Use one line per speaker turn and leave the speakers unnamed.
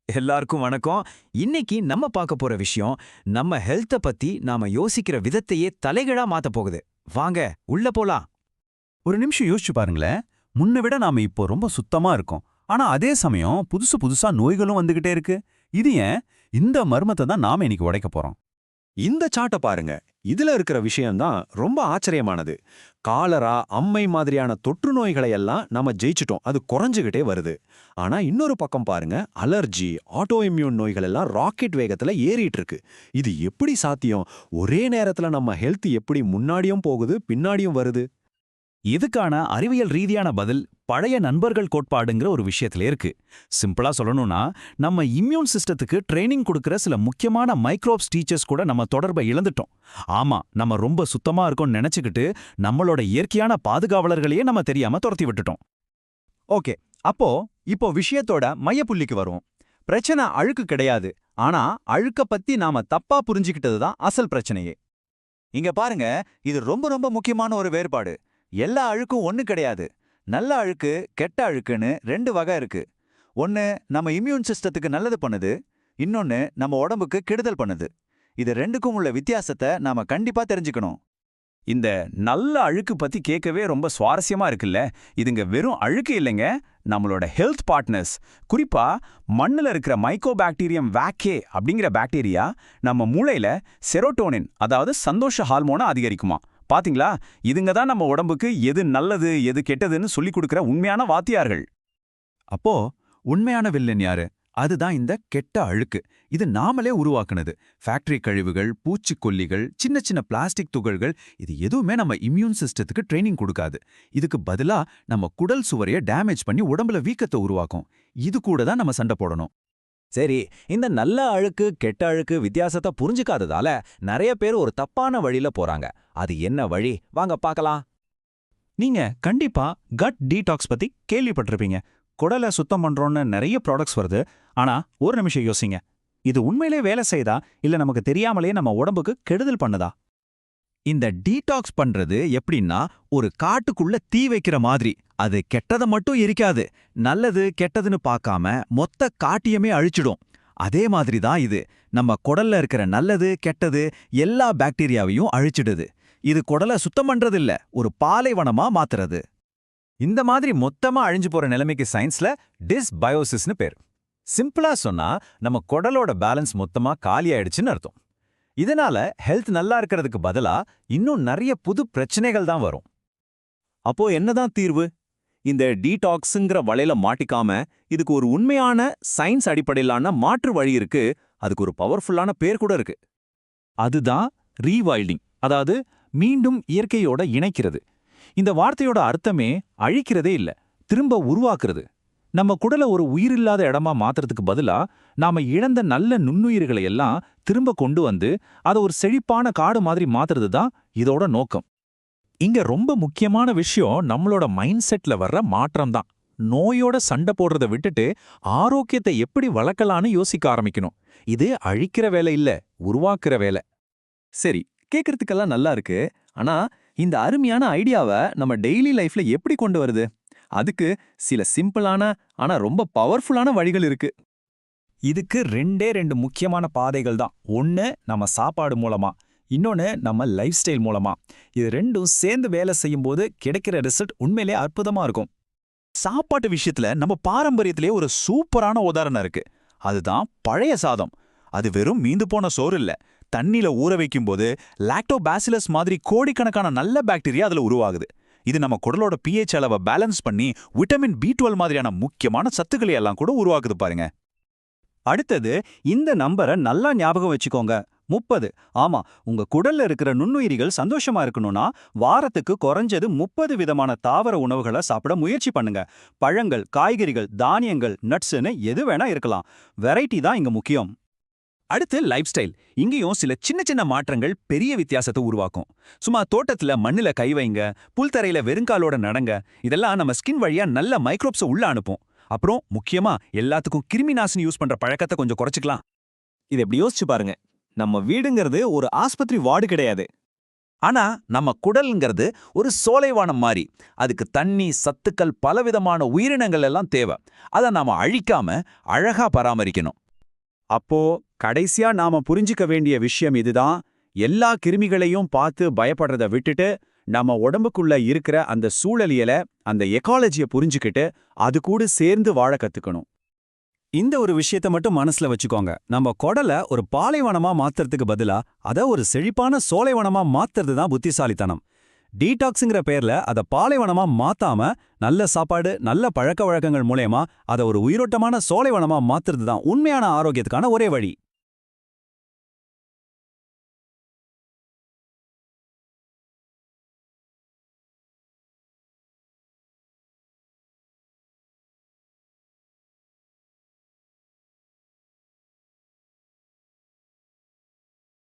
எல்லாருக்கும் வணக்கம். இன்னைக்கு நம்ம பார்க்க போற விஷயம் நம்ம ஹெல்த்த பத்தி நாம யோசிக்கிற விதத்தையே தலைகீழா மாத்த போகுது. வாங்க உள்ள போலாம்.
ஒரு நிமிஷம் யோசிச்சு பாருங்களேன். முன்ன விட நாம இப்போ ரொம்ப சுத்தமா இருக்கோம். ஆனா அதே சமயம் புதுசு புதுசா நோய்களும் வந்துகிட்டே இருக்கு. இது ஏன்? இந்த மர்மத்தை தான் நாம இன்னைக்கு உடைக்க போறோம்.
இந்த சார்ட்ட பாருங்க. இதுல இருக்கிற விஷயம்தான் ரொம்ப ஆச்சரியமானது. காலரா, அம்மை மாதிரியான தொற்று நோய்களை எல்லாம் நாம ஜெயிச்சிட்டோம். அது குறைஞ்சுகிட்டே வருது. ஆனா இன்னொரு பக்கம் பாருங்க, அலர்ஜி, ஆட்டோ இம்யூன் நோய்கள் எல்லாம் ராக்கெட் வேகத்துல ஏறிட்டு இருக்கு. இது எப்படி சாத்தியம்? ஒரே நேரத்துல நம்ம ஹெல்த் எப்படி முன்னாடியும் போகுது, பின்னாடியும் வருது?
இதுக்கான அறிவியல் ரீதியான பதில் பழைய நண்பர்கள் கோட்பாடுங்கிற ஒரு விஷயத்துல இருக்கு. சிம்பிளா சொல்லணும்னா, நம்ம இம்யூன் சிஸ்டத்துக்கு ட்ரைனிங் கொடுக்கிற சில முக்கியமான மைக்ரோப்ஸ் டீச்சர்ஸ் கூட நம்ம தொடர்பை இழந்துட்டோம். ஆமா, நம்ம ரொம்ப சுத்தமா இருக்கோம்னு நினைச்சுக்கிட்டு நம்மளோட இயற்கையான பாதுகாவலர்களையே நம்ம தெரியாம துரத்தி விட்டுட்டோம்.
ஓகே, இப்போ விஷயத்தோட மையப்புள்ளிக்கு வரும். பிரச்சனை அழுக்கு கிடையாது, ஆனா அழுக்க பத்தி நாம தப்பா புரிஞ்சுக்கிட்டது தான் அசல் பிரச்சனையே. இங்க பாருங்க, இது ரொம்ப ரொம்ப முக்கியமான ஒரு வேறுபாடு. எல்லா அழுக்கும் ஒண்ணு கிடையாது. நல்ல அழுக்கு, கெட்ட அழுக்குன்னு ரெண்டு வகை இருக்கு. ஒன்னு நம்ம இம்யூன் சிஸ்டத்துக்கு நல்லது பண்ணுது, இன்னொன்னு நம்ம உடம்புக்கு கெடுதல் பண்ணுது. இது ரெண்டுக்கும் உள்ள வித்தியாசத்தை நாம கண்டிப்பா தெரிஞ்சுக்கணும்.
இந்த நல்ல அழுக்கு பத்தி கேட்கவே ரொம்ப சுவாரஸ்யமா இருக்குல்ல. இதுங்க வெறும் அழுக்கு இல்லைங்க, நம்மளோட ஹெல்த் பார்ட்னர்ஸ். குறிப்பா மண்ணுல இருக்கிற மைக்கோபாக்டீரியம் வேக்கே அப்படிங்கிற பாக்டீரியா நம்ம மூளையில செரோட்டோனின், அதாவது சந்தோஷ ஹார்மோனை அதிகரிக்குமா. பாத்தீங்களா, இதுங்க தான் நம்ம உடம்புக்கு எது நல்லது எது கெட்டதுன்னு சொல்லிக் கொடுக்கிற உண்மையான வாத்தியார்கள்.
அப்போ உண்மையான வில்லன் யாரு? அதுதான் இந்த கெட்ட அழுக்கு. இது நாமளே உருவாக்குனது. ஃபேக்டரி கழிவுகள், பூச்சிக்கொல்லிகள், சின்ன சின்ன பிளாஸ்டிக் துகள்கள், இது எதுவுமே நம்ம இம்யூன் சிஸ்டத்துக்கு ட்ரைனிங் கொடுக்காது. இதுக்கு பதிலா நம்ம குடல் சுவரைய டேமேஜ் பண்ணி உடம்புல வீக்கத்தை உருவாக்கும். இது கூட தான் நம்ம சண்டை போடணும்.
சரி, இந்த நல்ல அழுக்கு கெட்ட அழுக்கு வித்தியாசத்தை புரிஞ்சுக்காததால நிறைய பேர் ஒரு தப்பான வழியில போறாங்க. அது என்ன வழி? வாங்க பார்க்கலாம்.
நீங்க கண்டிப்பா கட் டீடாக்ஸ் பத்தி கேள்விப்பட்டிருப்பீங்க. குடலை சுத்தம் பண்றோம்னு நிறைய ப்ராடக்ட்ஸ் வருது. ஆனா ஒரு நிமிஷம் யோசிங்க, இது உண்மையிலே வேலை செய்தா இல்ல நமக்கு தெரியாமலே நம்ம உடம்புக்கு கெடுதல் பண்ணுதா?
இந்த டீடாக்ஸ் பண்றது எப்படின்னா, ஒரு காட்டுக்குள்ள தீ வைக்கிற மாதிரி. அது கெட்டதை மட்டும் எரிக்காது, நல்லது கெட்டதுன்னு பார்க்காம மொத்த காட்டியமே அழிச்சிடும். அதே மாதிரி தான் இது. நம்ம குடல்ல இருக்கிற நல்லது கெட்டது எல்லா பாக்டீரியாவையும் அழிச்சிடுது. இது குடலை சுத்தம் பண்றதில்ல, ஒரு பாலைவனமா மாத்துறது.
இந்த மாதிரி மொத்தமா அழிஞ்சு போற நிலைமைக்கு சயின்ஸ்ல டிஸ்பயோசிஸ்னு பேர். சிம்பிளா சொன்னா நம்ம குடலோட பேலன்ஸ் மொத்தமா காலியாயிடுச்சுன்னு அர்த்தம். இதனால ஹெல்த் நல்லா இருக்கிறதுக்கு பதிலா இன்னும் நிறைய புது பிரச்சனைகள் தான் வரும். அப்போ என்னதான் தீர்வு? இந்த டீடாக்ஸுங்கிற வலையில மாட்டிக்காம இதுக்கு ஒரு உண்மையான சயின்ஸ் அடிப்படையிலான மாற்று வழி இருக்கு. அதுக்கு ஒரு பவர்ஃபுல்லான பேர் கூட இருக்கு.
அதுதான் ரீவைல்டிங், அதாவது மீண்டும் இயற்கையோட இணைக்கிறது. இந்த வார்த்தையோட அர்த்தமே அழிக்கிறதே இல்ல, திரும்ப உருவாக்குறது. நம்ம குடலை ஒரு உயிரில்லாத இடமா மாத்துறதுக்கு பதிலா நாம இழந்த நல்ல நுண்ணுயிர்களை எல்லாம் திரும்ப கொண்டு வந்து அதை ஒரு செழிப்பான காடு மாதிரி மாத்துறது தான் இதோட நோக்கம். இங்க ரொம்ப முக்கியமான விஷயம் நம்மளோட மைண்ட் செட்ல வர்ற மாற்றம் தான். நோயோட சண்டை போடுறதை விட்டுட்டு ஆரோக்கியத்தை எப்படி வளர்க்கலான்னு யோசிக்க ஆரம்பிக்கணும். இது அழிக்கிற வேலை இல்ல, உருவாக்குற வேலை.
சரி, கேட்கறதுக்கெல்லாம் நல்லா இருக்கு. ஆனா இந்த அருமையான ஐடியாவை நம்ம டெய்லி லைஃப்ல எப்படி கொண்டு வருது? அதுக்கு சில சிம்பிளான ஆனா ரொம்ப பவர்ஃபுல்லான வழிகள் இருக்கு.
இதுக்கு ரெண்டே ரெண்டு முக்கியமான பாதைகள் தான். ஒன்னு நம்ம சாப்பாடு மூலமா, இன்னொன்னு நம்ம லைஃப் ஸ்டைல் மூலமா. இது ரெண்டும் சேர்ந்து வேலை செய்யும்போது கிடைக்கிற ரிசல்ட் உண்மையிலே அற்புதமா இருக்கும்.
சாப்பாட்டு விஷயத்துல நம்ம பாரம்பரியத்திலே ஒரு சூப்பரான உதாரணம் இருக்கு. அதுதான் பழைய சாதம். அது வெறும் மீந்து போன சோறு இல்ல, தண்ணியில ஊற வைக்கும்போது லாக்டோபாசிலஸ் மாதிரி கோடிக்கணக்கான நல்ல பாக்டீரியா அதுல உருவாகுது. இது நம்ம குடலோட pH அளவை பேலன்ஸ் பண்ணி விட்டமின் B12 மாதிரியான முக்கியமான சத்துக்களை எல்லாம் கூட உருவாக்குது பாருங்க.
அடுத்தது, இந்த நம்பரை நல்லா ஞாபகம் வச்சுக்கோங்க. 30. ஆமா, உங்க குடல்ல இருக்கிற நுண்ணுயிரிகள் சந்தோஷமா இருக்கணும்னா வாரத்துக்கு குறைஞ்சது 30 விதமான தாவர உணவுகளை சாப்பிட முயற்சி பண்ணுங்க. பழங்கள், காய்கறிகள், தானியங்கள், நட்ஸ்னு எது வேணா இருக்கலாம். வெரைட்டி தான் இங்க முக்கியம்.
அடுத்து லைஃப் ஸ்டைல். இங்கேயும் சில சின்ன சின்ன மாற்றங்கள் பெரிய வித்தியாசத்தை உருவாக்கும். சும்மா தோட்டத்துல மண்ணுல கை வைங்க, புல்தரையில வெறுங்காலோட நடங்க. இதெல்லாம் நம்ம ஸ்கின் வழியா நல்ல மைக்ரோப்ஸை உள்ள அனுப்பும். அப்புறம் முக்கியமா எல்லாத்துக்கும் கிருமி நாசினி யூஸ் பண்ற பழக்கத்தை கொஞ்சம் குறைச்சிக்கலாம்.
இது எப்படி யோசிச்சு பாருங்க. நம்ம வீடுங்கிறது ஒரு ஆஸ்பத்திரி வார்டு கிடையாது.
ஆனா நம்ம குடல்ங்கிறது ஒரு சோலைவானம் மாதிரி. அதுக்கு தண்ணி, சத்துக்கள், பலவிதமான உயிரினங்கள் எல்லாம் தேவை. அதை நாம அழிக்காம அழகா பராமரிக்கணும்.
அப்போ கடைசியா நாம புரிஞ்சுக்க வேண்டிய விஷயம் இதுதான். எல்லா கிருமிகளையும் பார்த்து பயப்படுறத விட்டுட்டு நம்ம உடம்புக்குள்ள இருக்கிற அந்த சூழலியல, அந்த எக்காலஜிய புரிஞ்சுக்கிட்டு அது கூட சேர்ந்து வாழ கத்துக்கணும்.
இந்த ஒரு விஷயத்தை மட்டும் மனசுல வச்சுக்கோங்க. நம்ம குடலை ஒரு பாலைவனமா மாத்துறதுக்கு பதிலா அத ஒரு செழிப்பான சோலைவனமா மாத்துறது தான் புத்திசாலித்தனம். டீடாக்ஸுங்கிற பேர்ல அத பாலைவனமா மாத்தாம நல்ல சாப்பாடு, நல்ல பழக்க வழக்கங்கள் மூலயமா அத ஒரு உயிரோட்டமான சோலைவனமா மாத்துறது தான் உண்மையான ஆரோக்கியத்துக்கான ஒரே வழி.